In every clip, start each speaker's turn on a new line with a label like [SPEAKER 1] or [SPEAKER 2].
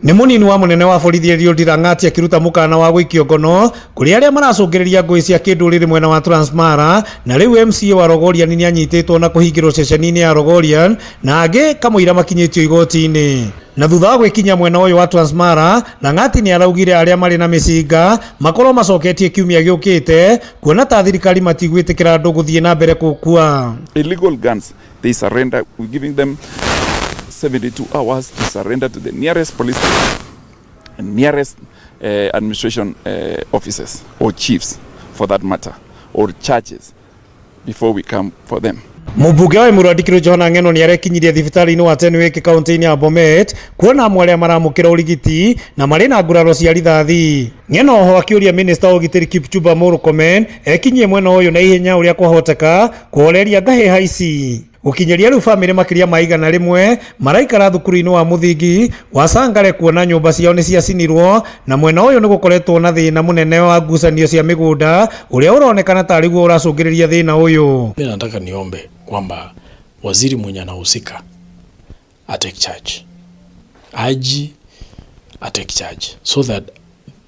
[SPEAKER 1] Ni munini wa munene wa borithi Eliud Lang'ati akiruta mukana wa gwikio ngono kuri aria maracungiriria ngui cia kinduriri mwena wa Transmara, na riu MCA wa Rogorian ni anyititwo na kuhingirwo ceceni-ini ya Rogorian na angi kamuira makinyitio igoti-ini. Na thutha wa gwikinya mwena uyu wa Transmara, Lang'ati ni araugire aria mari na micinga makorwo macoketie kiumia giukite kuona ta thirikari matigwitikira andu guthie na mbere gukua.
[SPEAKER 2] Illegal guns, they surrender, we giving them 72 hours to surrender to the nearest police station and nearest administration officers or chiefs for that matter, or churches, before we come for them.
[SPEAKER 1] Mubunge wa Emurua John Ng'eno ni arekinyirie thibitari-ini wa Tenwek kaunti-ini ya Bomet kuona amwe aria maramukira urigiti na mari na nguraro cia rithathi. Ng'eno ho akiuria minister wa ugitiri Kipchumba Murkomen ekinyie mwena uyu na ihenya uria kwahoteka kuhoreria ngahiha ici. Gukinyeria riu family makiria maigana rimwe maraikara thukuru-ini wa muthingi wa Sangare kuona nyumba ciao ni ciacinirwo, na mwena uyu ni gukoretwo na thina munene wa ngucanio cia migunda uria uronekana ta riguo uracungiriria thina uyu.
[SPEAKER 3] Mimi nataka niombe kwamba waziri mwenye anahusika atake charge, aji atake charge, so that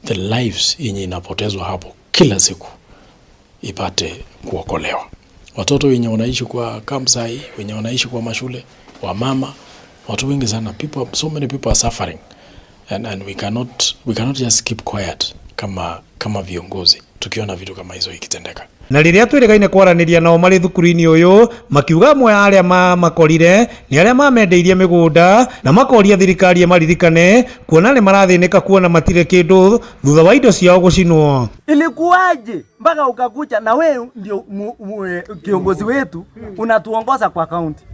[SPEAKER 3] the lives yenye inapotezwa hapo kila siku ipate kuokolewa. Watoto wenye wanaishi kwa campsite, wenye wanaishi kwa mashule, wa mama, watu wengi sana, so many people are suffering, and we cannot just keep quiet kama viongozi tukiona vitu kama hizo ikitendeka.
[SPEAKER 1] Na riria twirigaine kwaraniria nao mari thukuru-ini uyu makiuga amwe aria makorire ni aria mamendeirie migunda na makoria thirikari maririkane kuona ni marathinika kuona matire kindu thutha wa indo ciao gucinwo.
[SPEAKER 4] Ilikuwaje mpaka ukakucha na wewe ndio kiongozi wetu unatuongoza kwa kaunti?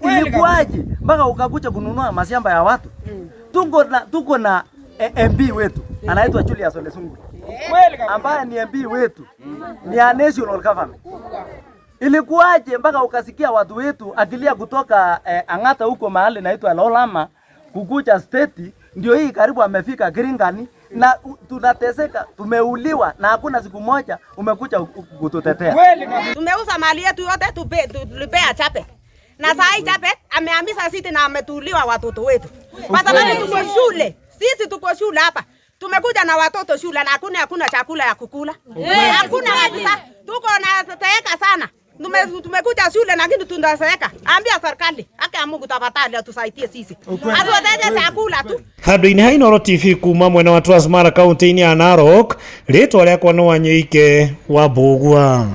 [SPEAKER 4] Ilikuwaje mpaka ukakucha kununua mashamba ya watu? Tuko na MP wetu anaitwa Julius Ole Sungura ambaye ni MP wetu, ni a national government. Ilikuwaje mpaka ukasikia watu wetu akilia kutoka Ang'ata huko mahali naitwa Lolama kukuja state, ndio hii karibu amefika Kiringani na tunateseka, tumeuliwa na hakuna siku moja umekuja kututetea.
[SPEAKER 5] Tumeuza mali yetu yote tulipea Chape, na saa hii Chape amehamisa sisi na ametuliwa watoto wetu kwa sababu tuko shule. Sisi tuko shule hapa, tumekuja na watoto shule na hakuna chakula ya kukula. Hakuna kabisa. Tuko na teeka sana. Tumekuja shule lakini tunaseeka. Ambia serikali, haki Mungu tafadhali atusaidie sisi. Atuoteje chakula tu.
[SPEAKER 1] Handu-ini ha Inooro TV kuma mwena wa Transmara kaunti-ini ya Narok, ritwa riakwa no Wanyoike wa Mbugua.